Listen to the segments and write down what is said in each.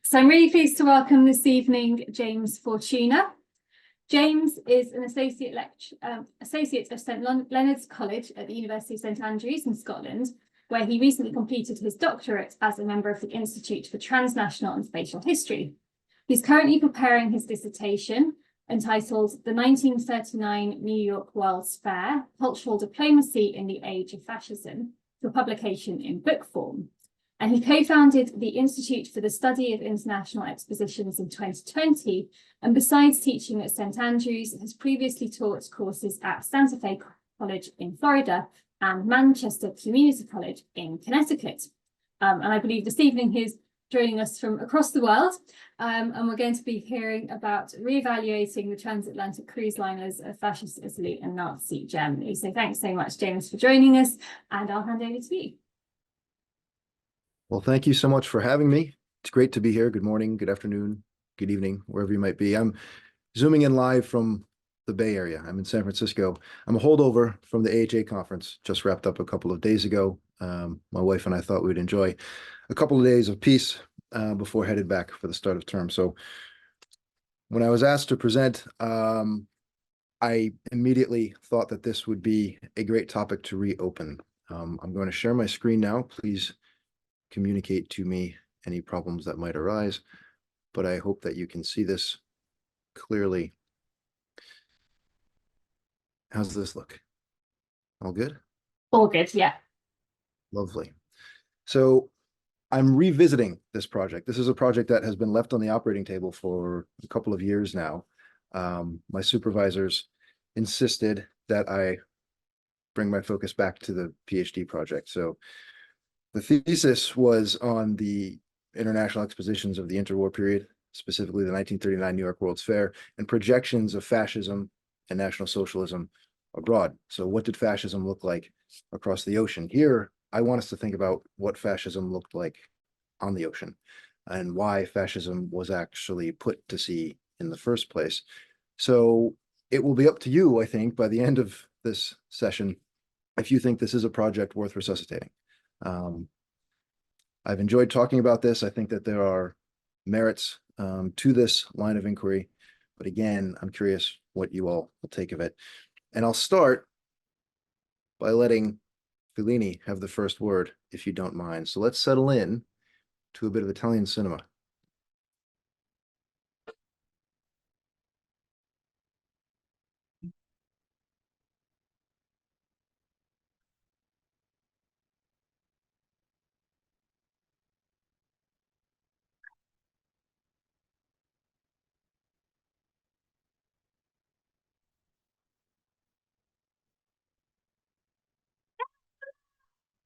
So I'm really pleased to welcome this evening James Fortuna. James is an associate of St Leonard's College at the University of St Andrews in Scotland, where he recently completed his doctorate as a member of the Institute for Transnational and Spatial History. He's currently preparing his dissertation entitled The 1939 New York World's Fair, Cultural Diplomacy in the Age of Fascism, for publication in book form. And he co-founded the Institute for the Study of International Expositions in 2020, and besides teaching at St Andrews, has previously taught courses at Santa Fe College in Florida and Manchester Community College in Connecticut. And I believe this evening he's joining us from across the world, and we're going to be hearing about re-evaluating the transatlantic cruise liners of fascist Italy and Nazi Germany. So thanks so much, James, for joining us, and I'll hand over to you. Well, thank you so much for having me. It's great to be here. Good morning, good afternoon, good evening, wherever you might be. I'm zooming in live from the Bay Area. I'm in San Francisco. I'm a holdover from the AHA conference, just wrapped up a couple of days ago. My wife and I thought we'd enjoy a couple of days of peace before headed back for the start of term. So when I was asked to present, I immediately thought that this would be a great topic to reopen. I'm going to share my screen now. Please communicate to me any problems that might arise, but I hope that you can see this clearly. How's this look? All good? All good, yeah. Lovely. So I'm revisiting this project. This is a project that has been left on the operating table for a couple of years now. My supervisors insisted that I bring my focus back to the PhD project. So the thesis was on the international expositions of the interwar period, specifically the 1939 New York World's Fair, and projections of fascism and National Socialism abroad. So what did fascism look like across the ocean? Here, I want us to think about what fascism looked like on the ocean and why fascism was actually put to sea in the first place. So it will be up to you, I think, by the end of this session, if you think this is a project worth resuscitating. I've enjoyed talking about this. I think that there are merits to this line of inquiry, but again, I'm curious what you all will take of it. And I'll start by letting Fellini have the first word, if you don't mind. So let's settle in to a bit of Italian cinema.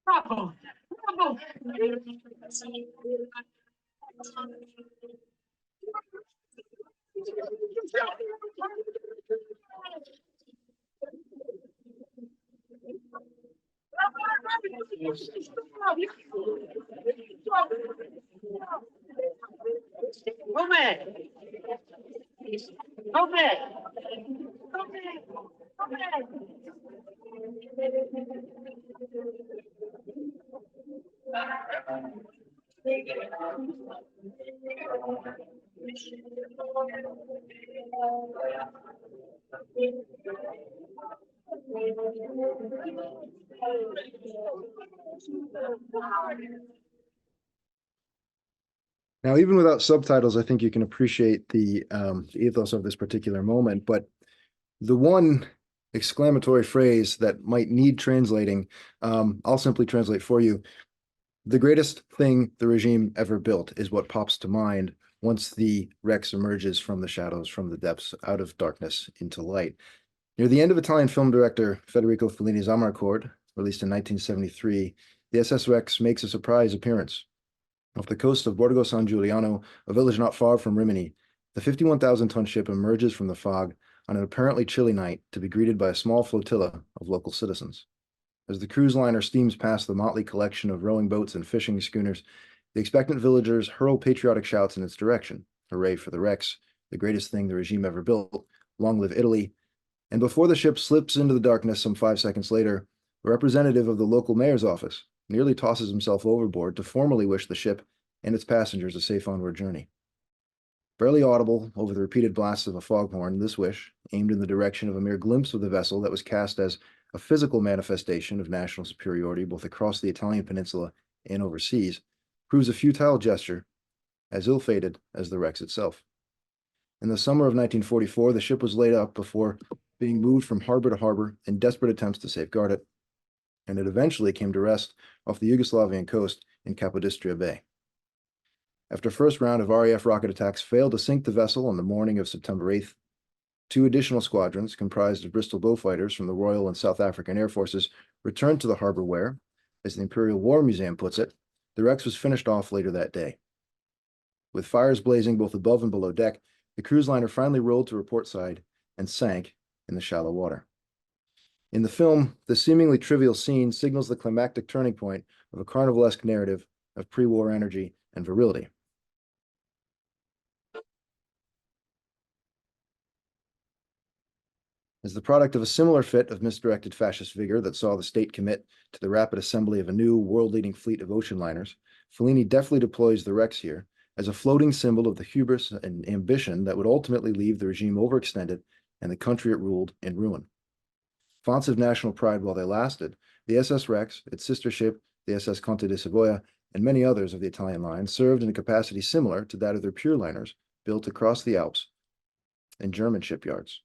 Bravo. Bravo. Now, even without subtitles, I think you can appreciate the ethos of this particular moment. But the one exclamatory phrase that might need translating, I'll simply translate for you. The greatest thing the regime ever built is what pops to mind once the Rex emerges from the shadows, from the depths, out of darkness into light. Near the end of Italian film director Federico Fellini's Amarcord, released in 1973, the SS Rex makes a surprise appearance. Off the coast of Borgo San Giuliano, a village not far from Rimini, the 51,000-ton ship emerges from the fog on an apparently chilly night to be greeted by a small flotilla of local citizens. As the cruise liner steams past the motley collection of rowing boats and fishing schooners, the expectant villagers hurl patriotic shouts in its direction. Hooray for the Rex, the greatest thing the regime ever built. Long live Italy. And before the ship slips into the darkness some 5 seconds later, a representative of the local mayor's office nearly tosses himself overboard to formally wish the ship and its passengers a safe onward journey. Barely audible over the repeated blasts of a foghorn, this wish, aimed in the direction of a mere glimpse of the vessel that was cast as a physical manifestation of national superiority both across the Italian peninsula and overseas, proves a futile gesture, as ill-fated as the Rex itself. In the summer of 1944, the ship was laid up before being moved from harbor to harbor in desperate attempts to safeguard it, and it eventually came to rest off the Yugoslavian coast in Capodistria Bay. After first round of RAF rocket attacks failed to sink the vessel on the morning of September 8th, two additional squadrons comprised of Bristol Beaufighters from the Royal and South African Air Forces returned to the harbor where, as the Imperial War Museum puts it, the Rex was finished off later that day. With fires blazing both above and below deck, the cruise liner finally rolled to her port side and sank in the shallow water. In the film, the seemingly trivial scene signals the climactic turning point of a carnivalesque narrative of pre-war energy and virility. As the product of a similar fit of misdirected fascist vigor that saw the state commit to the rapid assembly of a new world-leading fleet of ocean liners, Fellini deftly deploys the Rex here as a floating symbol of the hubris and ambition that would ultimately leave the regime overextended and the country it ruled in ruin. Fonts of national pride while they lasted, the SS Rex, its sister ship, the SS Conte di Savoia, and many others of the Italian line served in a capacity similar to that of their pure liners built across the Alps in German shipyards.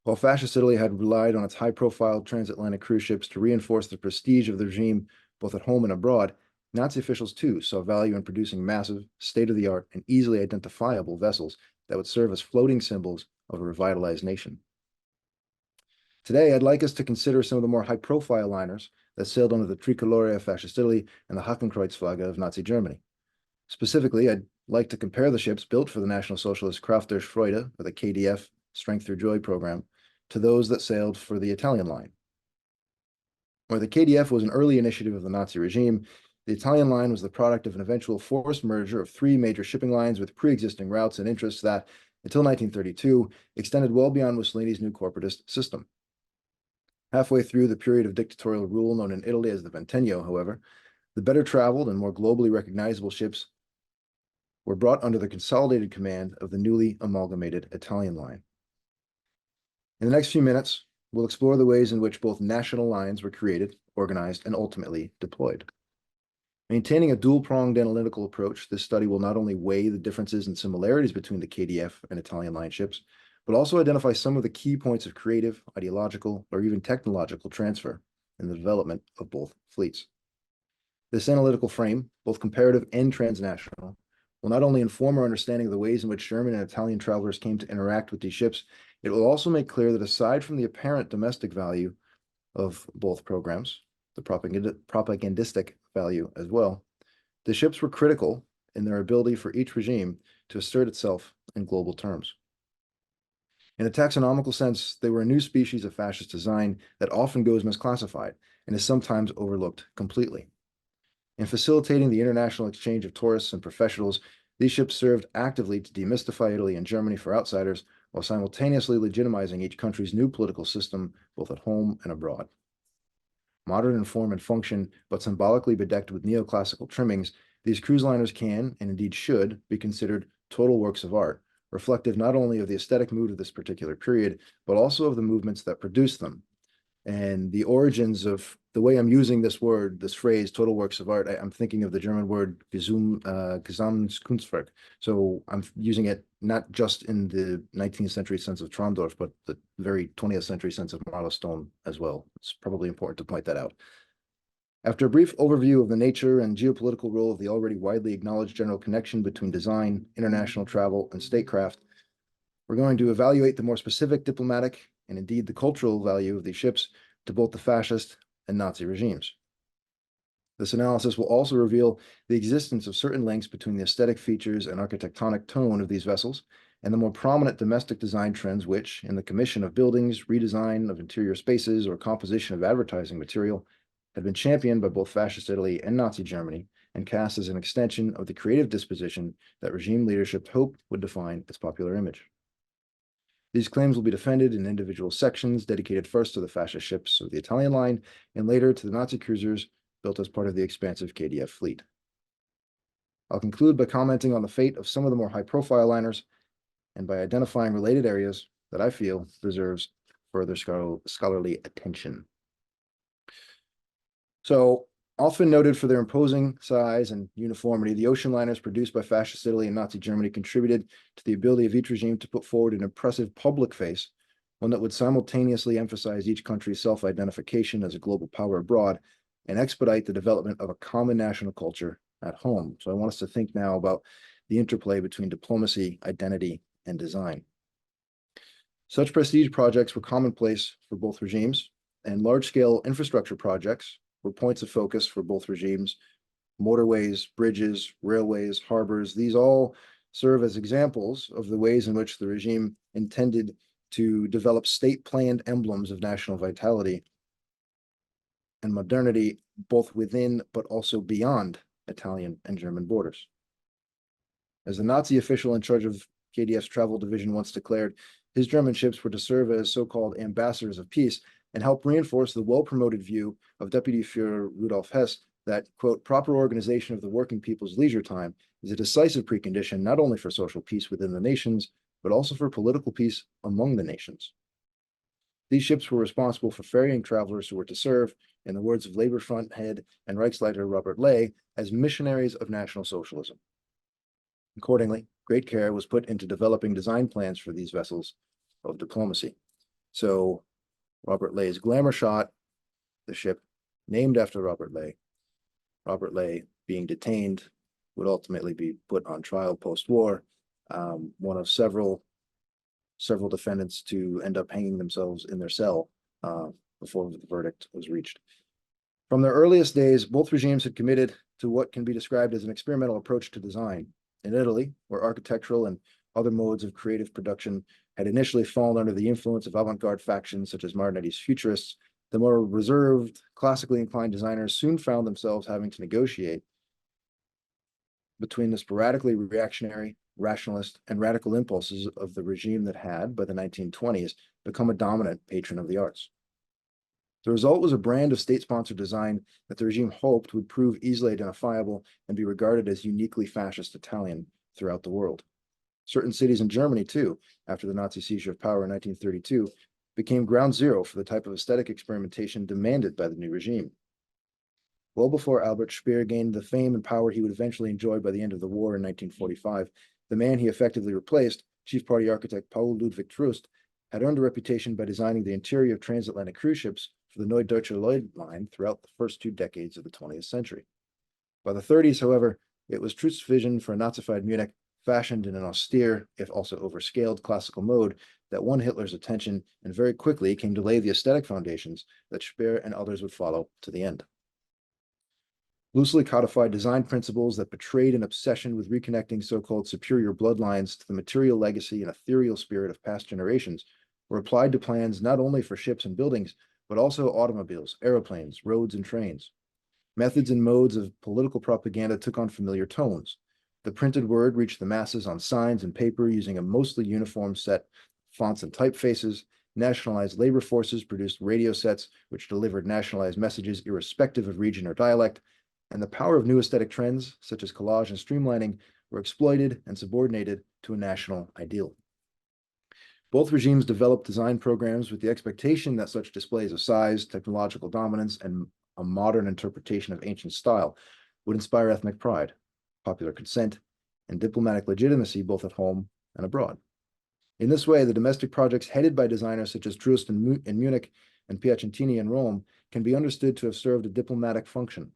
While Fascist Italy had relied on its high-profile transatlantic cruise ships to reinforce the prestige of the regime both at home and abroad, Nazi officials too saw value in producing massive, state-of-the-art, and easily identifiable vessels that would serve as floating symbols of a revitalized nation. Today, I'd like us to consider some of the more high-profile liners that sailed under the Tricolore of Fascist Italy and the Hakenkreuzflagge of Nazi Germany. Specifically, I'd like to compare the ships built for the National Socialist Kraft durch Freude, or the KDF, Strength Through Joy program, to those that sailed for the Italian line. Where the KDF was an early initiative of the Nazi regime, the Italian line was the product of an eventual forced merger of three major shipping lines with pre-existing routes and interests that, until 1932, extended well beyond Mussolini's new corporatist system. Halfway through the period of dictatorial rule known in Italy as the Ventennio, however, the better traveled and more globally recognizable ships were brought under the consolidated command of the newly amalgamated Italian line. In the next few minutes, we'll explore the ways in which both national lines were created, organized, and ultimately deployed. Maintaining a dual-pronged analytical approach, this study will not only weigh the differences and similarities between the KDF and Italian line ships, but also identify some of the key points of creative, ideological, or even technological transfer in the development of both fleets. This analytical frame, both comparative and transnational, will not only inform our understanding of the ways in which German and Italian travelers came to interact with these ships, it will also make clear that aside from the apparent domestic value of both programs, the propagandistic value as well, the ships were critical in their ability for each regime to assert itself in global terms. In a taxonomical sense, they were a new species of fascist design that often goes misclassified and is sometimes overlooked completely. In facilitating the international exchange of tourists and professionals, these ships served actively to demystify Italy and Germany for outsiders, while simultaneously legitimizing each country's new political system, both at home and abroad. Modern in form and function, but symbolically bedecked with neoclassical trimmings, these cruise liners can, and indeed should, be considered total works of art, reflective not only of the aesthetic mood of this particular period, but also of the movements that produced them. And the origins of the way I'm using this word, this phrase, total works of art, I'm thinking of the German word Gesamtkunstwerk. So I'm using it not just in the 19th century sense of Traumdorff, but the very 20th century sense of Marlowe as well. It's probably important to point that out. After a brief overview of the nature and geopolitical role of the already widely acknowledged general connection between design, international travel, and statecraft, we're going to evaluate the more specific diplomatic and indeed the cultural value of these ships to both the fascist and Nazi regimes. This analysis will also reveal the existence of certain links between the aesthetic features and architectonic tone of these vessels and the more prominent domestic design trends which, in the commission of buildings, redesign of interior spaces, or composition of advertising material, had been championed by both fascist Italy and Nazi Germany and cast as an extension of the creative disposition that regime leadership hoped would define its popular image. These claims will be defended in individual sections dedicated first to the fascist ships of the Italian line and later to the Nazi cruisers built as part of the expansive KDF fleet. I'll conclude by commenting on the fate of some of the more high-profile liners and by identifying related areas that I feel deserves further scholarly attention. So, often noted for their imposing size and uniformity, the ocean liners produced by Fascist Italy and Nazi Germany contributed to the ability of each regime to put forward an impressive public face, one that would simultaneously emphasize each country's self-identification as a global power abroad and expedite the development of a common national culture at home. So I want us to think now about the interplay between diplomacy, identity, and design. Such prestige projects were commonplace for both regimes, and large-scale infrastructure projects were points of focus for both regimes. Motorways, bridges, railways, harbors, these all serve as examples of the ways in which the regime intended to develop state-planned emblems of national vitality and modernity, both within but also beyond Italian and German borders. As the Nazi official in charge of KDF's travel division once declared, his German ships were to serve as so-called ambassadors of peace and help reinforce the well-promoted view of Deputy Führer Rudolf Hess that, quote, proper organization of the working people's leisure time is a decisive precondition not only for social peace within the nations, but also for political peace among the nations. These ships were responsible for ferrying travelers who were to serve, in the words of Labor Front head and Reichsleiter Robert Ley, as missionaries of National Socialism. Accordingly, great care was put into developing design plans for these vessels of diplomacy. So Robert Ley's glamour shot, the ship named after Robert Ley being detained, would ultimately be put on trial post-war, one of several defendants to end up hanging themselves in their cell before the verdict was reached. From their earliest days, both regimes had committed to what can be described as an experimental approach to design. In Italy, where architectural and other modes of creative production had initially fallen under the influence of avant-garde factions such as Marinetti's futurists, the more reserved, classically inclined designers soon found themselves having to negotiate between the sporadically reactionary, rationalist, and radical impulses of the regime that had, by the 1920s, become a dominant patron of the arts. The result was a brand of state-sponsored design that the regime hoped would prove easily identifiable and be regarded as uniquely fascist Italian throughout the world. Certain cities in Germany, too, after the Nazi seizure of power in 1932, became ground zero for the type of aesthetic experimentation demanded by the new regime. Well before Albert Speer gained the fame and power he would eventually enjoy by the end of the war in 1945, the man he effectively replaced, Chief Party architect Paul Ludwig Trust, had earned a reputation by designing the interior of transatlantic cruise ships for the Neue Deutsche Lloyd line throughout the first 2 decades of the 20th century. By the 30s, however, it was Trust's vision for a Nazified Munich, fashioned in an austere, if also overscaled, classical mode that won Hitler's attention and very quickly came to lay the aesthetic foundations that Speer and others would follow to the end. Loosely codified design principles that betrayed an obsession with reconnecting so-called superior bloodlines to the material legacy and ethereal spirit of past generations were applied to plans not only for ships and buildings, but also automobiles, aeroplanes, roads, and trains. Methods and modes of political propaganda took on familiar tones. The printed word reached the masses on signs and paper using a mostly uniform set of fonts and typefaces. Nationalized labor forces produced radio sets which delivered nationalized messages irrespective of region or dialect, and the power of new aesthetic trends, such as collage and streamlining, were exploited and subordinated to a national ideal. Both regimes developed design programs with the expectation that such displays of size, technological dominance, and a modern interpretation of ancient style would inspire ethnic pride, popular consent, and diplomatic legitimacy both at home and abroad. In this way, the domestic projects headed by designers such as Trust in Munich and Piacentini in Rome can be understood to have served a diplomatic function.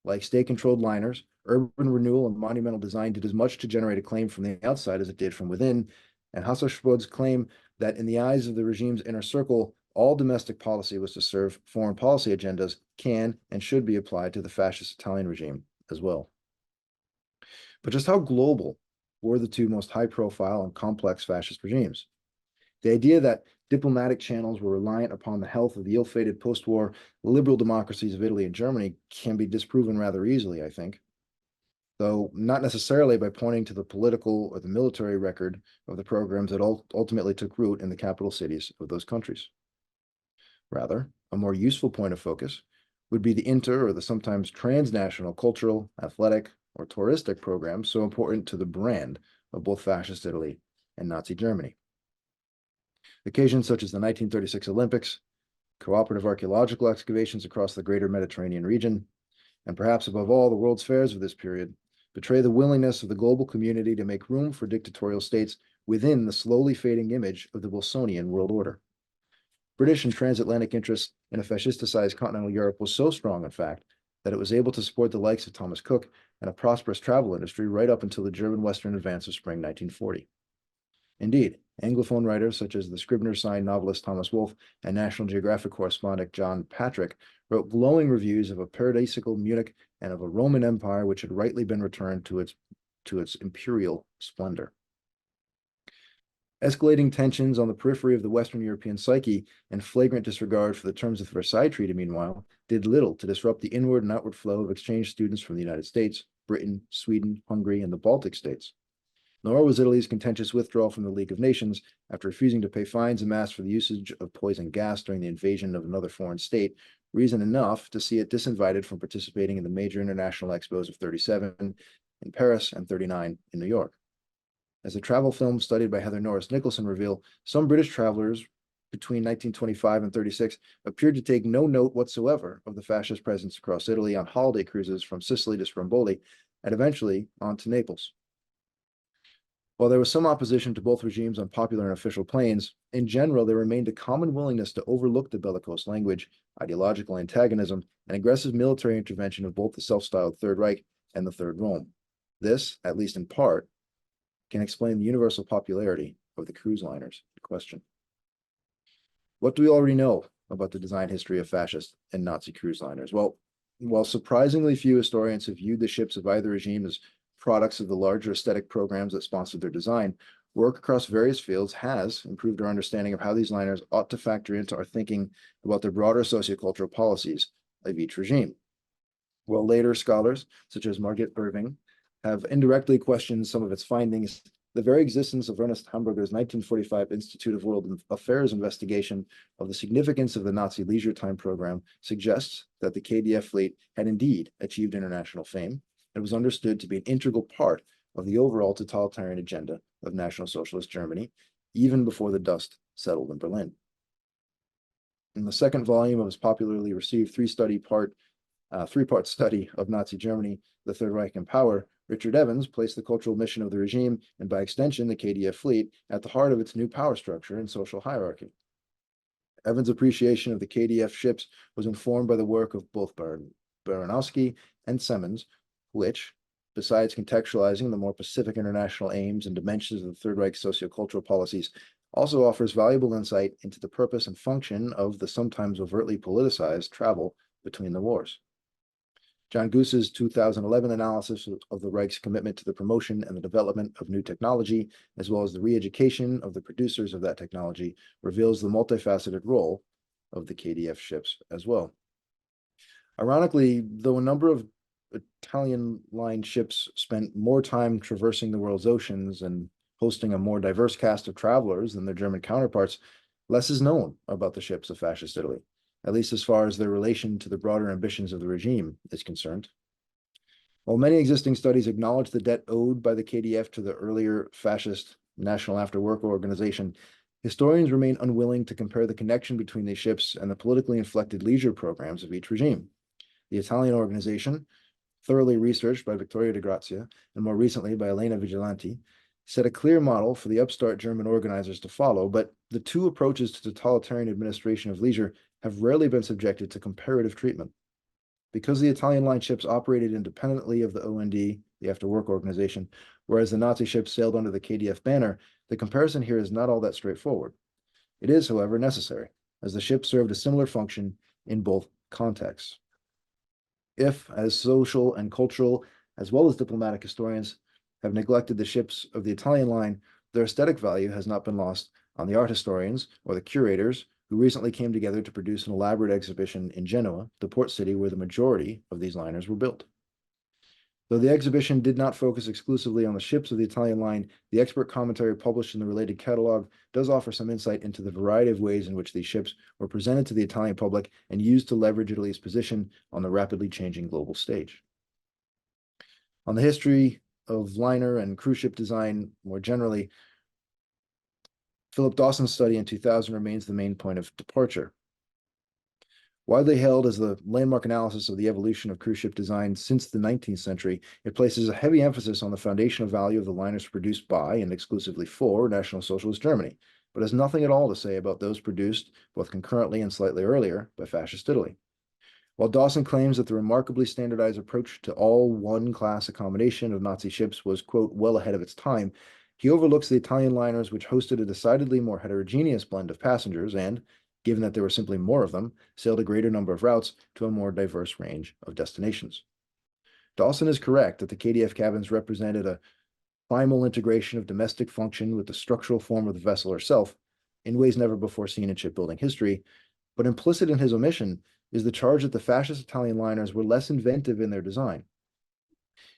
Like state-controlled liners, urban renewal and monumental design did as much to generate acclaim from the outside as it did from within, and Hasselschrod's claim that in the eyes of the regime's inner circle, all domestic policy was to serve foreign policy agendas can and should be applied to the fascist Italian regime as well. But just how global were the 2 most high-profile and complex fascist regimes? The idea that diplomatic channels were reliant upon the health of the ill-fated post-war liberal democracies of Italy and Germany can be disproven rather easily, I think, though not necessarily by pointing to the political or the military record of the programs that ultimately took root in the capital cities of those countries. Rather, a more useful point of focus would be the inter or the sometimes transnational cultural, athletic, or touristic programs so important to the brand of both fascist Italy and Nazi Germany. Occasions such as the 1936 Olympics, cooperative archaeological excavations across the greater Mediterranean region, and perhaps above all, the World's Fairs of this period, betray the willingness of the global community to make room for dictatorial states within the slowly fading image of the Wilsonian world order. British and transatlantic interest in a fascisticized continental Europe was so strong, in fact, that it was able to support the likes of Thomas Cook and a prosperous travel industry right up until the German Western advance of spring 1940. Indeed, Anglophone writers such as the Scribner signed novelist Thomas Wolfe and National Geographic correspondent John Patric wrote glowing reviews of a paradisical Munich and of a Roman Empire which had rightly been returned to its imperial splendor. Escalating tensions on the periphery of the Western European psyche and flagrant disregard for the terms of the Versailles Treaty, meanwhile, did little to disrupt the inward and outward flow of exchange students from the United States, Britain, Sweden, Hungary, and the Baltic states. Nor was Italy's contentious withdrawal from the League of Nations after refusing to pay fines en masse for the usage of poison gas during the invasion of another foreign state reason enough to see it disinvited from participating in the major international expos of 37 in Paris and 39 in New York. As a travel film studied by Heather Norris Nicholson reveal, some British travelers between 1925 and 36 appeared to take no note whatsoever of the fascist presence across Italy on holiday cruises from Sicily to Stromboli and eventually on to Naples. While there was some opposition to both regimes on popular and official planes, in general there remained a common willingness to overlook the bellicose language, ideological antagonism, and aggressive military intervention of both the self-styled Third Reich and the Third Rome. This, at least in part, can explain the universal popularity of the cruise liners in question. What do we already know about the design history of fascist and Nazi cruise liners? Well, while surprisingly few historians have viewed the ships of either regime as products of the larger aesthetic programs that sponsored their design, work across various fields has improved our understanding of how these liners ought to factor into our thinking about the broader sociocultural policies of each regime. While later scholars, such as Margit Irving, have indirectly questioned some of its findings, the very existence of Ernest Hamburger's 1945 Institute of World Affairs investigation of the significance of the Nazi leisure time program suggests that the KDF fleet had indeed achieved international fame and was understood to be an integral part of the overall totalitarian agenda of National Socialist Germany, even before the dust settled in Berlin. In the second volume of his popularly received three-part study of Nazi Germany, the Third Reich and Power, Richard Evans placed the cultural mission of the regime, and by extension the KDF fleet, at the heart of its new power structure and social hierarchy. Evans' appreciation of the KDF ships was informed by the work of both Baranowski and Semmens, which, besides contextualizing the more Pacific international aims and dimensions of the Third Reich sociocultural policies, also offers valuable insight into the purpose and function of the sometimes overtly politicized travel between the wars. John Goose's 2011 analysis of the Reich's commitment to the promotion and the development of new technology, as well as the re-education of the producers of that technology, reveals the multifaceted role of the KDF ships as well. Ironically, though a number of Italian line ships spent more time traversing the world's oceans and hosting a more diverse cast of travelers than their German counterparts, less is known about the ships of fascist Italy, at least as far as their relation to the broader ambitions of the regime is concerned. While many existing studies acknowledge the debt owed by the KDF to the earlier fascist National After Work Organization, historians remain unwilling to compare the connection between these ships and the politically inflected leisure programs of each regime. The Italian organization, thoroughly researched by Vittorio de Grazia and more recently by Elena Vigilanti, set a clear model for the upstart German organizers to follow, but the two approaches to totalitarian administration of leisure have rarely been subjected to comparative treatment. Because the Italian line ships operated independently of the OND, the After Work Organization, whereas the Nazi ships sailed under the KDF banner, the comparison here is not all that straightforward. It is, however, necessary, as the ships served a similar function in both contexts. If, as social and cultural, as well as diplomatic historians, have neglected the ships of the Italian line, their aesthetic value has not been lost on the art historians or the curators who recently came together to produce an elaborate exhibition in Genoa, the port city where the majority of these liners were built. Though the exhibition did not focus exclusively on the ships of the Italian line, the expert commentary published in the related catalog does offer some insight into the variety of ways in which these ships were presented to the Italian public and used to leverage Italy's position on the rapidly changing global stage. On the history of liner and cruise ship design more generally, Philip Dawson's study in 2000 remains the main point of departure. Widely held as the landmark analysis of the evolution of cruise ship design since the 19th century, it places a heavy emphasis on the foundational value of the liners produced by and exclusively for National Socialist Germany, but has nothing at all to say about those produced, both concurrently and slightly earlier, by Fascist Italy. While Dawson claims that the remarkably standardized approach to all one-class accommodation of Nazi ships was, quote, well ahead of its time, he overlooks the Italian liners which hosted a decidedly more heterogeneous blend of passengers and, given that there were simply more of them, sailed a greater number of routes to a more diverse range of destinations. Dawson is correct that the KDF cabins represented a primal integration of domestic function with the structural form of the vessel herself in ways never before seen in shipbuilding history, but implicit in his omission is the charge that the fascist Italian liners were less inventive in their design.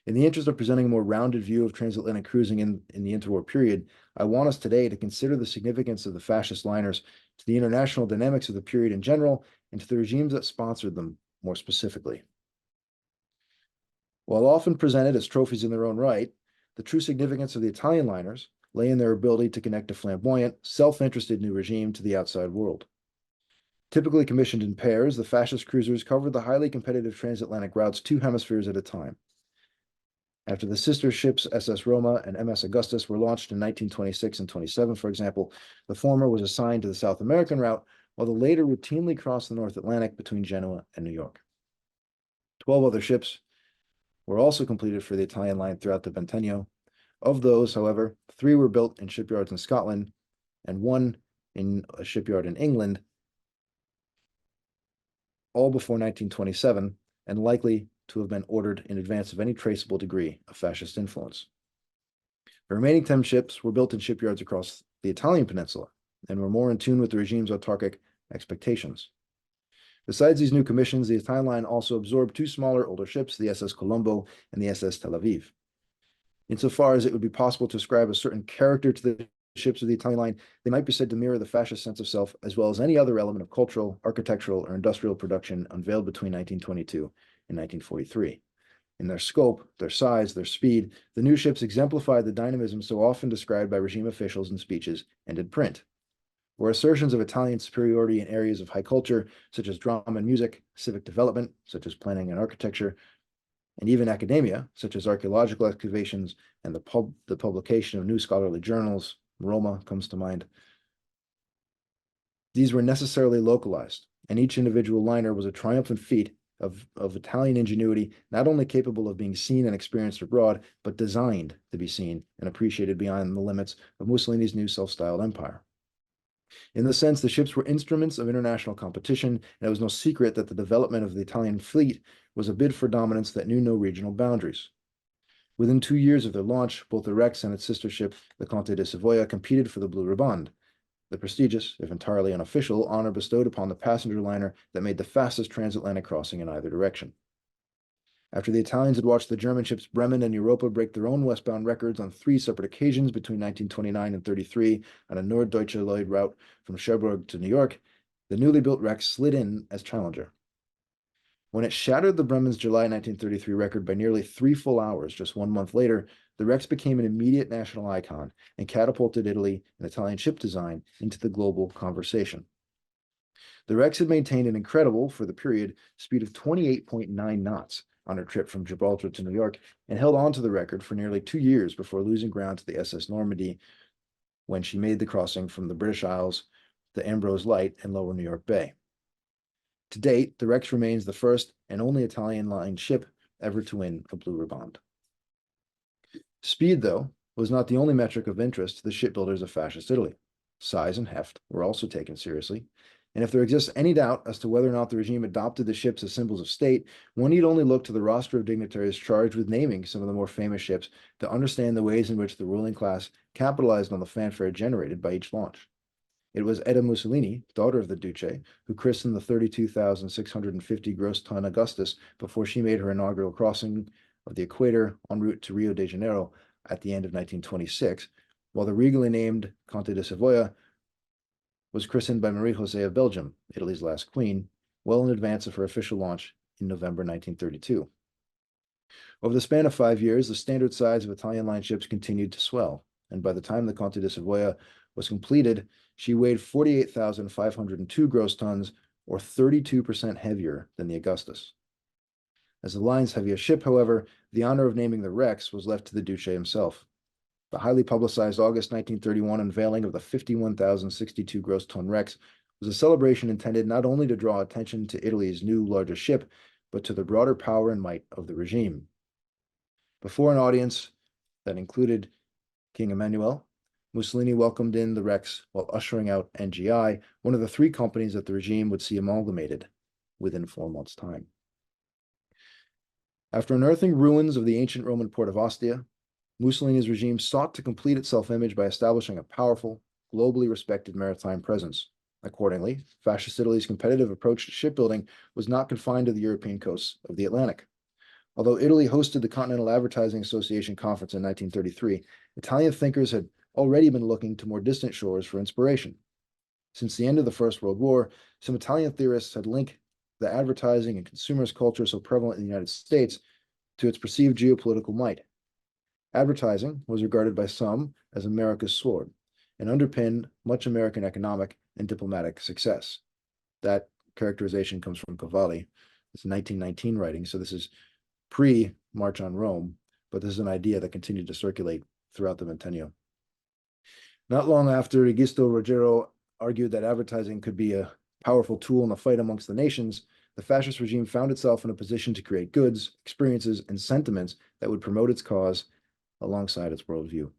In the interest of presenting a more rounded view of transatlantic cruising in the interwar period, I want us today to consider the significance of the fascist liners to the international dynamics of the period in general and to the regimes that sponsored them more specifically. While often presented as trophies in their own right, the true significance of the Italian liners lay in their ability to connect a flamboyant, self-interested new regime to the outside world. Typically commissioned in pairs, the fascist cruisers covered the highly competitive transatlantic routes 2 hemispheres at a time. After the sister ships SS Roma and MS Augustus were launched in 1926 and 27, for example, the former was assigned to the South American route, while the later routinely crossed the North Atlantic between Genoa and New York. 12 other ships were also completed for the Italian line throughout the Ventennio. Of those, however, 3 were built in shipyards in Scotland and 1 in a shipyard in England, all before 1927, and likely to have been ordered in advance of any traceable degree of fascist influence. The remaining 10 ships were built in shipyards across the Italian peninsula and were more in tune with the regime's autarkic expectations. Besides these new commissions, the Italian line also absorbed 2 smaller, older ships, the SS Colombo and the SS Tel Aviv. Insofar as it would be possible to ascribe a certain character to the ships of the Italian line, they might be said to mirror the fascist sense of self, as well as any other element of cultural, architectural, or industrial production unveiled between 1922 and 1943. In their scope, their size, their speed, the new ships exemplified the dynamism so often described by regime officials in speeches and in print. Where assertions of Italian superiority in areas of high culture, such as drama and music, civic development, such as planning and architecture, and even academia, such as archaeological excavations and the publication of new scholarly journals, Roma comes to mind. These were necessarily localized, and each individual liner was a triumphant feat of Italian ingenuity, not only capable of being seen and experienced abroad, but designed to be seen and appreciated beyond the limits of Mussolini's new self-styled empire. In this sense, the ships were instruments of international competition, and it was no secret that the development of the Italian fleet was a bid for dominance that knew no regional boundaries. Within 2 years of their launch, both the Rex and its sister ship, the Conte de Savoia, competed for the Blue Riband, the prestigious, if entirely unofficial, honor bestowed upon the passenger liner that made the fastest transatlantic crossing in either direction. After the Italians had watched the German ships Bremen and Europa break their own westbound records on 3 separate occasions between 1929 and 33 on a Norddeutsche Lloyd route from Cherbourg to New York, the newly built Rex slid in as challenger. When it shattered the Bremen's July 1933 record by nearly 3 full hours just 1 month later, the Rex became an immediate national icon and catapulted Italy and Italian ship design into the global conversation. The Rex had maintained an incredible, for the period, speed of 28.9 knots on her trip from Gibraltar to New York and held on to the record for nearly 2 years before losing ground to the SS Normandy when she made the crossing from the British Isles to Ambrose Light in lower New York Bay. To date, the Rex remains the first and only Italian-line ship ever to win a Blue Riband. Speed, though, was not the only metric of interest to the shipbuilders of fascist Italy. Size and heft were also taken seriously, and if there exists any doubt as to whether or not the regime adopted the ships as symbols of state, one need only look to the roster of dignitaries charged with naming some of the more famous ships to understand the ways in which the ruling class capitalized on the fanfare generated by each launch. It was Etta Mussolini, daughter of the Duce, who christened the 32,650 gross ton Augustus before she made her inaugural crossing of the equator en route to Rio de Janeiro at the end of 1926, while the regally named Conte de Savoia was christened by Marie José of Belgium, Italy's last queen, well in advance of her official launch in November 1932. Over the span of 5 years, the standard size of Italian line ships continued to swell, and by the time the Conte de Savoia was completed, she weighed 48,502 gross tons, or 32% heavier than the Augustus. As the line's heaviest ship, however, the honor of naming the Rex was left to the Duce himself. The highly publicized August 1931 unveiling of the 51,062 gross ton Rex was a celebration intended not only to draw attention to Italy's new largest ship, but to the broader power and might of the regime. Before an audience that included King Emmanuel, Mussolini welcomed in the Rex while ushering out NGI, one of the three companies that the regime would see amalgamated within 4 months' time. After unearthing ruins of the ancient Roman port of Ostia, Mussolini's regime sought to complete its self-image by establishing a powerful, globally respected maritime presence. Accordingly, Fascist Italy's competitive approach to shipbuilding was not confined to the European coasts of the Atlantic. Although Italy hosted the Continental Advertising Association Conference in 1933, Italian thinkers had already been looking to more distant shores for inspiration. Since the end of the First World War, some Italian theorists had linked the advertising and consumerist culture so prevalent in the United States to its perceived geopolitical might. Advertising was regarded by some as America's sword and underpinned much American economic and diplomatic success. That characterization comes from Cavalli. It's a 1919 writing, so this is pre-March on Rome, but this is an idea that continued to circulate throughout the Ventennio. Not long after, Egisto Rogero argued that advertising could be a powerful tool in the fight amongst the nations, the fascist regime found itself in a position to create goods, experiences, and sentiments that would promote its cause alongside its worldview.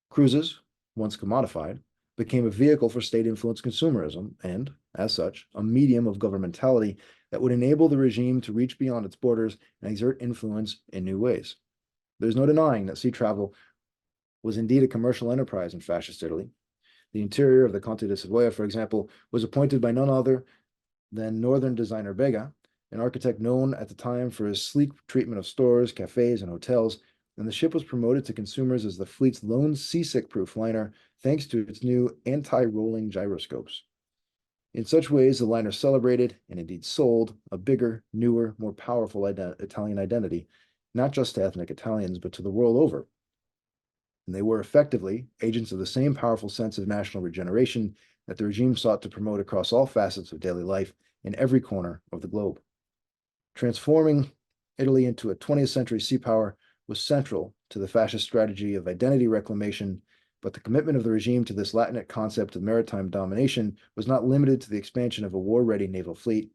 Cruises, once commodified, became a vehicle for state-influenced consumerism and, as such, a medium of governmentality that would enable the regime to reach beyond its borders and exert influence in new ways. There's no denying that sea travel was indeed a commercial enterprise in fascist Italy. The interior of the Conte de Savoia, for example, was appointed by none other than northern designer Bega, an architect known at the time for his sleek treatment of stores, cafes, and hotels, and the ship was promoted to consumers as the fleet's lone seasick-proof liner, thanks to its new anti-rolling gyroscopes. In such ways, the liner celebrated, and indeed sold, a bigger, newer, more powerful Italian identity, not just to ethnic Italians, but to the world over. And they were effectively agents of the same powerful sense of national regeneration that the regime sought to promote across all facets of daily life in every corner of the globe. Transforming Italy into a 20th century sea power was central to the fascist strategy of identity reclamation, but the commitment of the regime to this Latinate concept of maritime domination was not limited to the expansion of a war-ready naval fleet.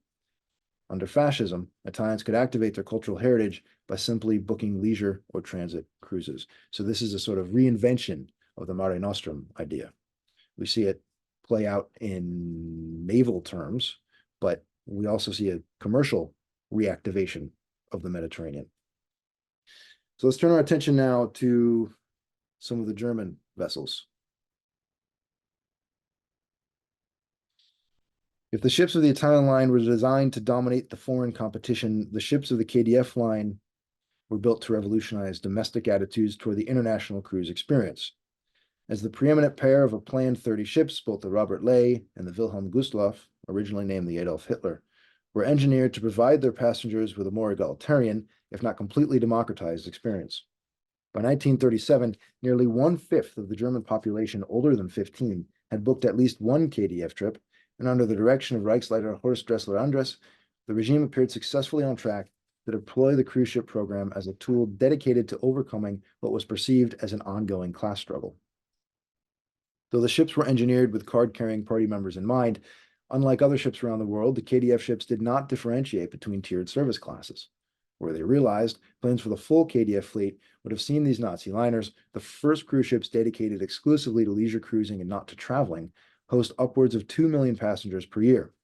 Under fascism, Italians could activate their cultural heritage by simply booking leisure or transit cruises. So this is a sort of reinvention of the Mare Nostrum idea. We see it play out in naval terms, but we also see a commercial reactivation of the Mediterranean. So let's turn our attention now to some of the German vessels. If the ships of the Italian line were designed to dominate the foreign competition, the ships of the KDF line were built to revolutionize domestic attitudes toward the international cruise experience. As the preeminent pair of a planned 30 ships, both the Robert Ley and the Wilhelm Gustloff, originally named the Adolf Hitler, were engineered to provide their passengers with a more egalitarian, if not completely democratized experience. By 1937, nearly 1/5 of the German population older than 15 had booked at least one KDF trip, and under the direction of Reichsleiter Horst Dressler-Andress, the regime appeared successfully on track to deploy the cruise ship program as a tool dedicated to overcoming what was perceived as an ongoing class struggle. Though the ships were engineered with card-carrying party members in mind, unlike other ships around the world, the KDF ships did not differentiate between tiered service classes. Where they realized plans for the full KDF fleet would have seen these Nazi liners, the first cruise ships dedicated exclusively to leisure cruising and not to traveling, host upwards of 2 million passengers per year.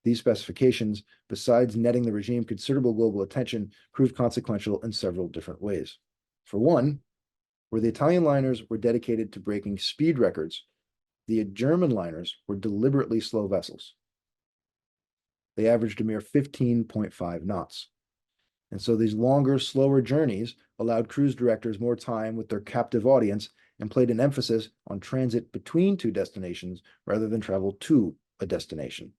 These specifications, besides netting the regime considerable global attention, proved consequential in several different ways. For one, where the Italian liners were dedicated to breaking speed records, the German liners were deliberately slow vessels. They averaged a mere 15.5 knots. And so these longer, slower journeys allowed cruise directors more time with their captive audience and played an emphasis on transit between two destinations rather than travel to a destination.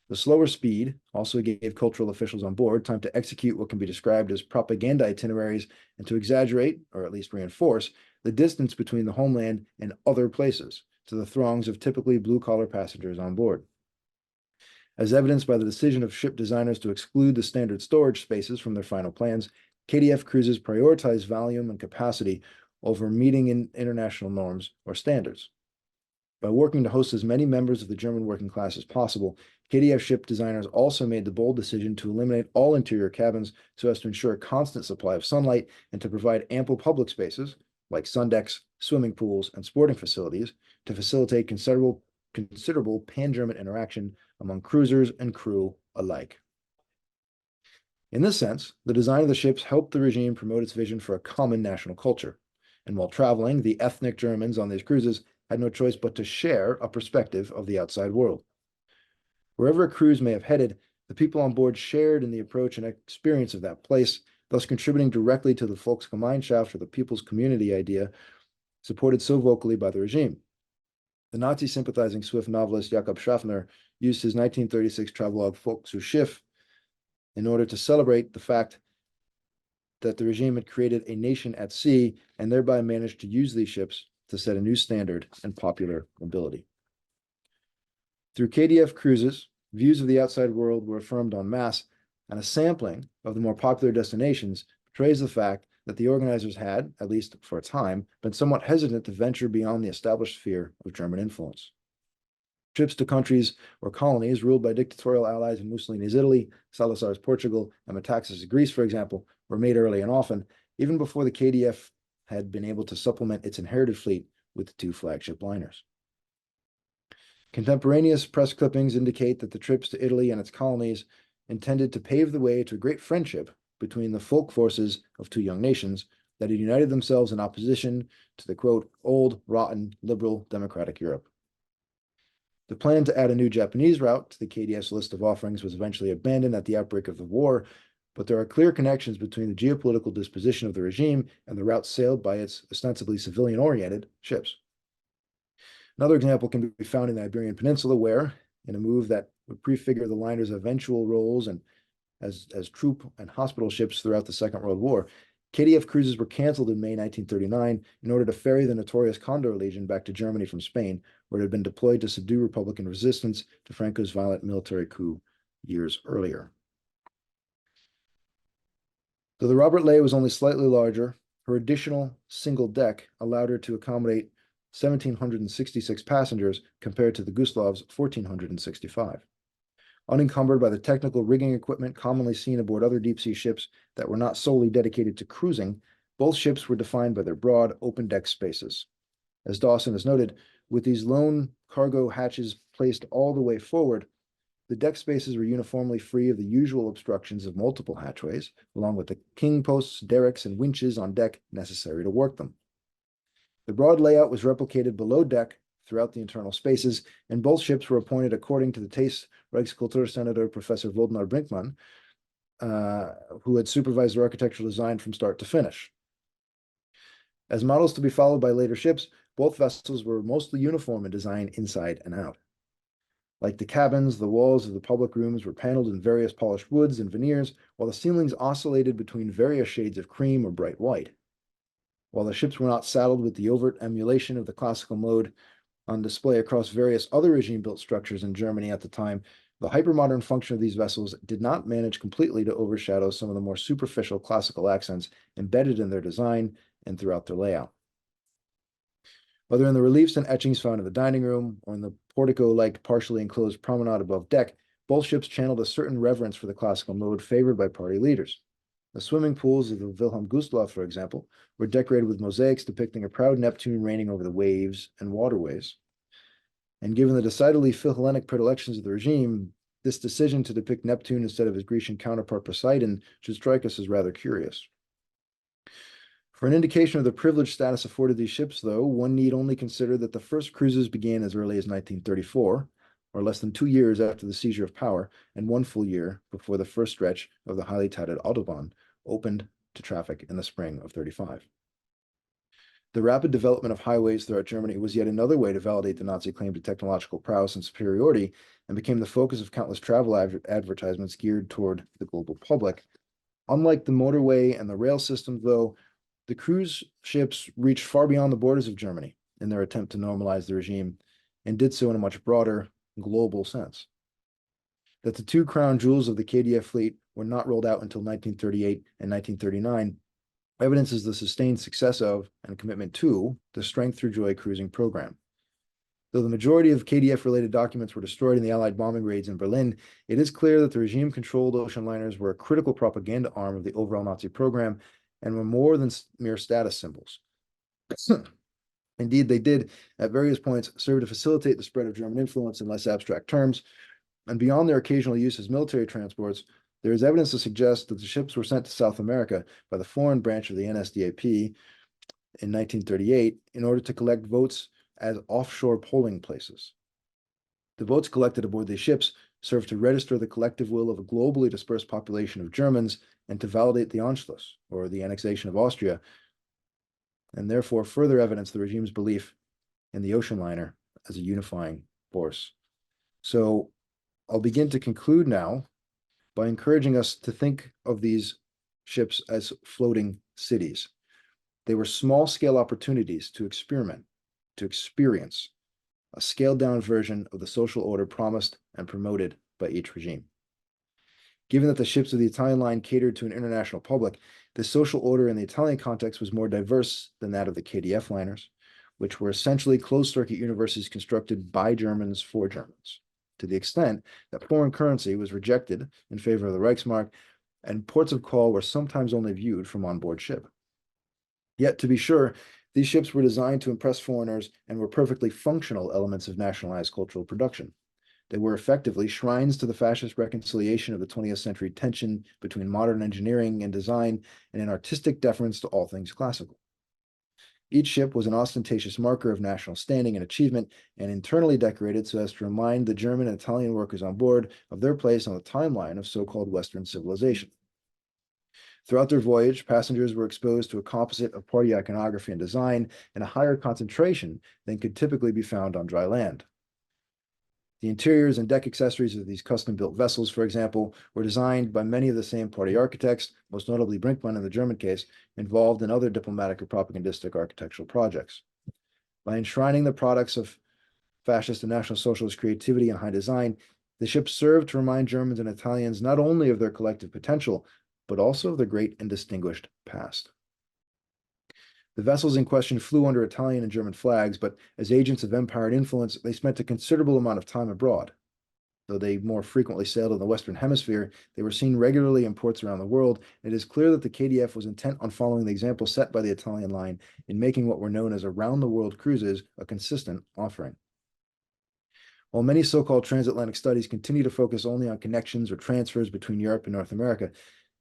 The slower speed also gave cultural officials on board time to execute what can be described as propaganda itineraries and to exaggerate, or at least reinforce, the distance between the homeland and other places to the throngs of typically blue-collar passengers on board. As evidenced by the decision of ship designers to exclude the standard storage spaces from their final plans, KDF cruises prioritize volume and capacity over meeting international norms or standards. By working to host as many members of the German working class as possible, KDF ship designers also made the bold decision to eliminate all interior cabins so as to ensure a constant supply of sunlight and to provide ample public spaces, like sun decks, swimming pools, and sporting facilities, to facilitate considerable pan-German interaction among cruisers and crew alike. In this sense, the design of the ships helped the regime promote its vision for a common national culture. And while traveling, the ethnic Germans on these cruises had no choice but to share a perspective of the outside world. Wherever a cruise may have headed, the people on board shared in the approach and experience of that place, thus contributing directly to the Volksgemeinschaft, or the people's community idea, supported so vocally by the regime. The Nazi-sympathizing Swiss novelist Jakob Schaffner used his 1936 travelogue Volk zu Schiff in order to celebrate the fact that the regime had created a nation at sea and thereby managed to use these ships to set a new standard in popular mobility. Through KDF cruises, views of the outside world were affirmed en masse, and a sampling of the more popular destinations portrays the fact that the organizers had, at least for a time, been somewhat hesitant to venture beyond the established sphere of German influence. Trips to countries or colonies ruled by dictatorial allies in Mussolini's Italy, Salazar's Portugal, and Metaxas's Greece, for example, were made early and often, even before the KDF had been able to supplement its inherited fleet with the two flagship liners. Contemporaneous press clippings indicate that the trips to Italy and its colonies intended to pave the way to a great friendship between the folk forces of two young nations that had united themselves in opposition to the, quote, old, rotten, liberal, democratic Europe. The plan to add a new Japanese route to the KDF's list of offerings was eventually abandoned at the outbreak of the war, but there are clear connections between the geopolitical disposition of the regime and the routes sailed by its ostensibly civilian-oriented ships. Another example can be found in the Iberian Peninsula, where, in a move that would prefigure the liner's eventual roles and as troop and hospital ships throughout the Second World War, KDF cruises were canceled in May 1939 in order to ferry the notorious Condor Legion back to Germany from Spain, where it had been deployed to subdue Republican resistance to Franco's violent military coup years earlier. Though the Robert Ley was only slightly larger, her additional single deck allowed her to accommodate 1,766 passengers compared to the Gustloff's 1,465. Unencumbered by the technical rigging equipment commonly seen aboard other deep-sea ships that were not solely dedicated to cruising, both ships were defined by their broad, open-deck spaces. As Dawson has noted, with these lone cargo hatches placed all the way forward, the deck spaces were uniformly free of the usual obstructions of multiple hatchways, along with the king posts, derricks, and winches on deck necessary to work them. The broad layout was replicated below deck throughout the internal spaces, and both ships were appointed according to the taste Reichskultursenator Professor Woldemar Brinkmann, who had supervised the architectural design from start to finish. As models to be followed by later ships, both vessels were mostly uniform in design inside and out. Like the cabins, the walls of the public rooms were paneled in various polished woods and veneers, while the ceilings oscillated between various shades of cream or bright white. While the ships were not saddled with the overt emulation of the classical mode on display across various other regime-built structures in Germany at the time, the hypermodern function of these vessels did not manage completely to overshadow some of the more superficial classical accents embedded in their design and throughout their layout. Whether in the reliefs and etchings found in the dining room or in the portico-like partially enclosed promenade above deck, both ships channeled a certain reverence for the classical mode favored by party leaders. The swimming pools of the Wilhelm Gustloff, for example, were decorated with mosaics depicting a proud Neptune reigning over the waves and waterways. And given the decidedly Philhellenic predilections of the regime, this decision to depict Neptune instead of his Grecian counterpart Poseidon should strike us as rather curious. For an indication of the privileged status afforded these ships, though, one need only consider that the first cruises began as early as 1934, or less than 2 years after the seizure of power, and 1 full year before the first stretch of the highly touted Autobahn opened to traffic in the spring of 35. The rapid development of highways throughout Germany was yet another way to validate the Nazi claim to technological prowess and superiority, and became the focus of countless travel advertisements geared toward the global public. Unlike the motorway and the rail system, though, the cruise ships reached far beyond the borders of Germany in their attempt to normalize the regime, and did so in a much broader global sense. That the two crown jewels of the KDF fleet were not rolled out until 1938 and 1939 evidences the sustained success of and commitment to the Strength Through Joy cruising program. Though the majority of KDF-related documents were destroyed in the Allied bombing raids in Berlin, it is clear that the regime-controlled ocean liners were a critical propaganda arm of the overall Nazi program and were more than mere status symbols. Indeed, they did, at various points, serve to facilitate the spread of German influence in less abstract terms, and beyond their occasional use as military transports, there is evidence to suggest that the ships were sent to South America by the foreign branch of the NSDAP in 1938 in order to collect votes as offshore polling places. The votes collected aboard these ships served to register the collective will of a globally dispersed population of Germans and to validate the Anschluss, or the annexation of Austria, and therefore further evidence the regime's belief in the ocean liner as a unifying force. So I'll begin to conclude now by encouraging us to think of these ships as floating cities. They were small-scale opportunities to experiment, to experience a scaled-down version of the social order promised and promoted by each regime. Given that the ships of the Italian line catered to an international public, the social order in the Italian context was more diverse than that of the KDF liners, which were essentially closed-circuit universes constructed by Germans for Germans, to the extent that foreign currency was rejected in favor of the Reichsmark, and ports of call were sometimes only viewed from on board ship. Yet, to be sure, these ships were designed to impress foreigners and were perfectly functional elements of nationalized cultural production. They were effectively shrines to the fascist reconciliation of the 20th century tension between modern engineering and design and an artistic deference to all things classical. Each ship was an ostentatious marker of national standing and achievement, and internally decorated so as to remind the German and Italian workers on board of their place on the timeline of so-called Western civilization. Throughout their voyage, passengers were exposed to a composite of party iconography and design and a higher concentration than could typically be found on dry land. The interiors and deck accessories of these custom-built vessels, for example, were designed by many of the same party architects, most notably Brinkmann in the German case, involved in other diplomatic or propagandistic architectural projects. By enshrining the products of fascist and National Socialist creativity and high design, the ships served to remind Germans and Italians not only of their collective potential, but also of their great and distinguished past. The vessels in question flew under Italian and German flags, but as agents of empire and influence, they spent a considerable amount of time abroad. Though they more frequently sailed in the Western Hemisphere, they were seen regularly in ports around the world. It is clear that the KDF was intent on following the example set by the Italian line in making what were known as around-the-world cruises a consistent offering. While many so-called transatlantic studies continue to focus only on connections or transfers between Europe and North America,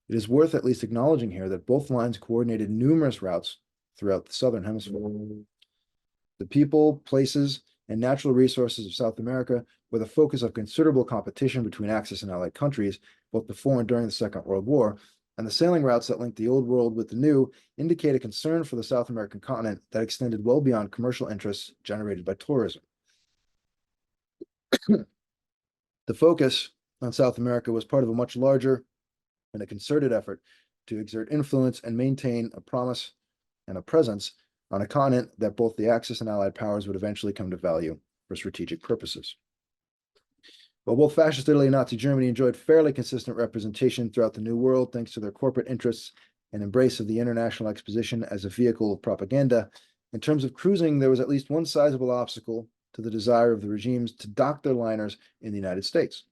it is worth at least acknowledging here that both lines coordinated numerous routes throughout the Southern Hemisphere. The people, places, and natural resources of South America were the focus of considerable competition between Axis and Allied countries, both before and during the Second World War, and the sailing routes that linked the Old World with the New indicate a concern for the South American continent that extended well beyond commercial interests generated by tourism. The focus on South America was part of a much larger and a concerted effort to exert influence and maintain a promise and a presence on a continent that both the Axis and Allied powers would eventually come to value for strategic purposes. While both Fascist Italy and Nazi Germany enjoyed fairly consistent representation throughout the New World thanks to their corporate interests and embrace of the international exposition as a vehicle of propaganda, in terms of cruising, there was at least one sizable obstacle to the desire of the regimes to dock their liners in the United States.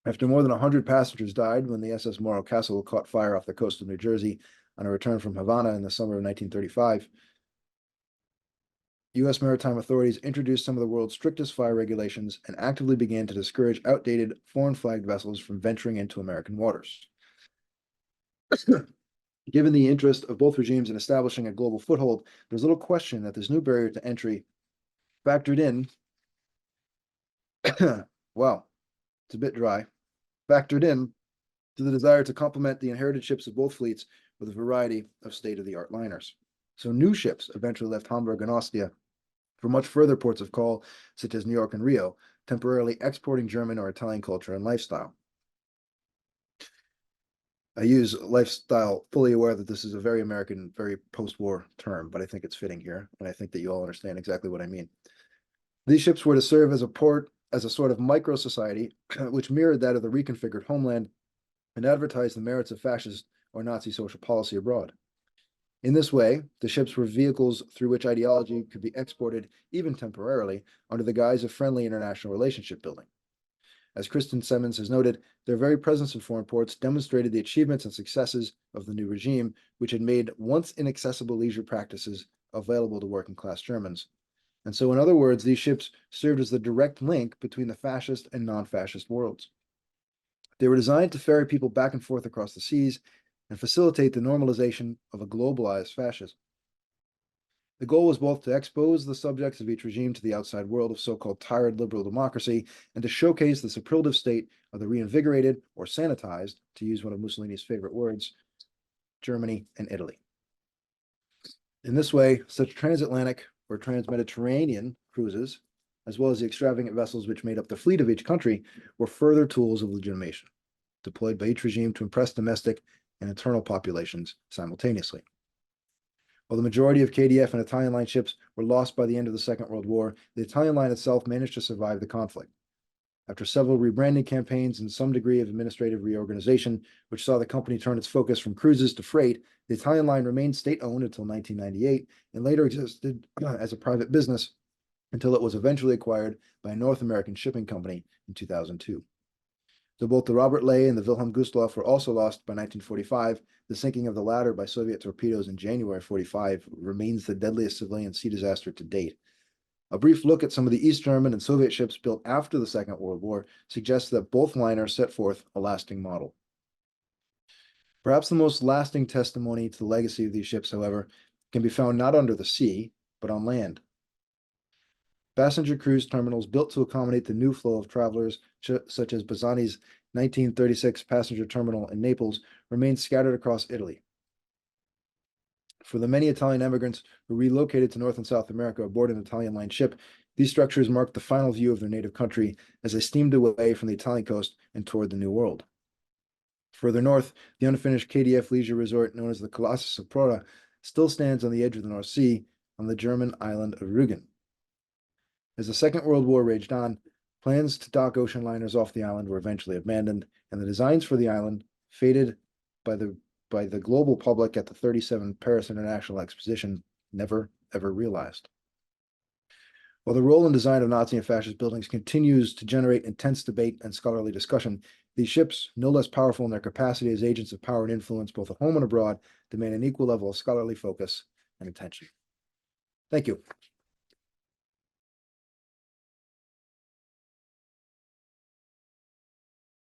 After more than 100 passengers died when the SS Morro Castle caught fire off the coast of New Jersey on a return from Havana in the summer of 1935, U.S. maritime authorities introduced some of the world's strictest fire regulations and actively began to discourage outdated foreign-flagged vessels from venturing into American waters. Given the interest of both regimes in establishing a global foothold, there's little question that this new barrier to entry factored in, wow, it's a bit dry, factored in to the desire to complement the inherited ships of both fleets with a variety of state-of-the-art liners. So new ships eventually left Hamburg and Ostia for much further ports of call, such as New York and Rio, temporarily exporting German or Italian culture and lifestyle. I use lifestyle fully aware that this is a very American, very post-war term, but I think it's fitting here, and I think that you all understand exactly what I mean. These ships were to serve as a port, as a sort of micro-society, which mirrored that of the reconfigured homeland and advertised the merits of fascist or Nazi social policy abroad. In this way, the ships were vehicles through which ideology could be exported, even temporarily, under the guise of friendly international relationship building. As Kristen Simmons has noted, their very presence in foreign ports demonstrated the achievements and successes of the new regime, which had made once inaccessible leisure practices available to working class Germans. And so, in other words, these ships served as the direct link between the fascist and non-fascist worlds. They were designed to ferry people back and forth across the seas and facilitate the normalization of a globalized fascism. The goal was both to expose the subjects of each regime to the outside world of so-called tired liberal democracy and to showcase the superlative state of the reinvigorated or sanitized, to use one of Mussolini's favorite words, Germany and Italy. In this way, such transatlantic or trans-Mediterranean cruises, as well as the extravagant vessels which made up the fleet of each country, were further tools of legitimation, deployed by each regime to impress domestic and internal populations simultaneously. While the majority of KDF and Italian line ships were lost by the end of the Second World War, the Italian line itself managed to survive the conflict. After several rebranding campaigns and some degree of administrative reorganization, which saw the company turn its focus from cruises to freight, the Italian line remained state-owned until 1998 and later existed as a private business until it was eventually acquired by a North American shipping company in 2002. Though both the Robert Ley and the Wilhelm Gustloff were also lost by 1945, the sinking of the latter by Soviet torpedoes in January 45 remains the deadliest civilian sea disaster to date. A brief look at some of the East German and Soviet ships built after the Second World War suggests that both liners set forth a lasting model. Perhaps the most lasting testimony to the legacy of these ships, however, can be found not under the sea, but on land. Passenger cruise terminals built to accommodate the new flow of travelers, such as Bazzani's 1936 passenger terminal in Naples, remain scattered across Italy. For the many Italian immigrants who relocated to North and South America aboard an Italian line ship, these structures marked the final view of their native country as they steamed away from the Italian coast and toward the New World. Further north, the unfinished KDF leisure resort known as the Colossus of Prora still stands on the edge of the North Sea on the German island of Rügen. As the Second World War raged on, plans to dock ocean liners off the island were eventually abandoned, and the designs for the island faded by the global public at the 37 Paris International Exposition, never ever realized. While the role and design of Nazi and fascist buildings continues to generate intense debate and scholarly discussion, these ships, no less powerful in their capacity as agents of power and influence both at home and abroad, demand an equal level of scholarly focus and attention. Thank you.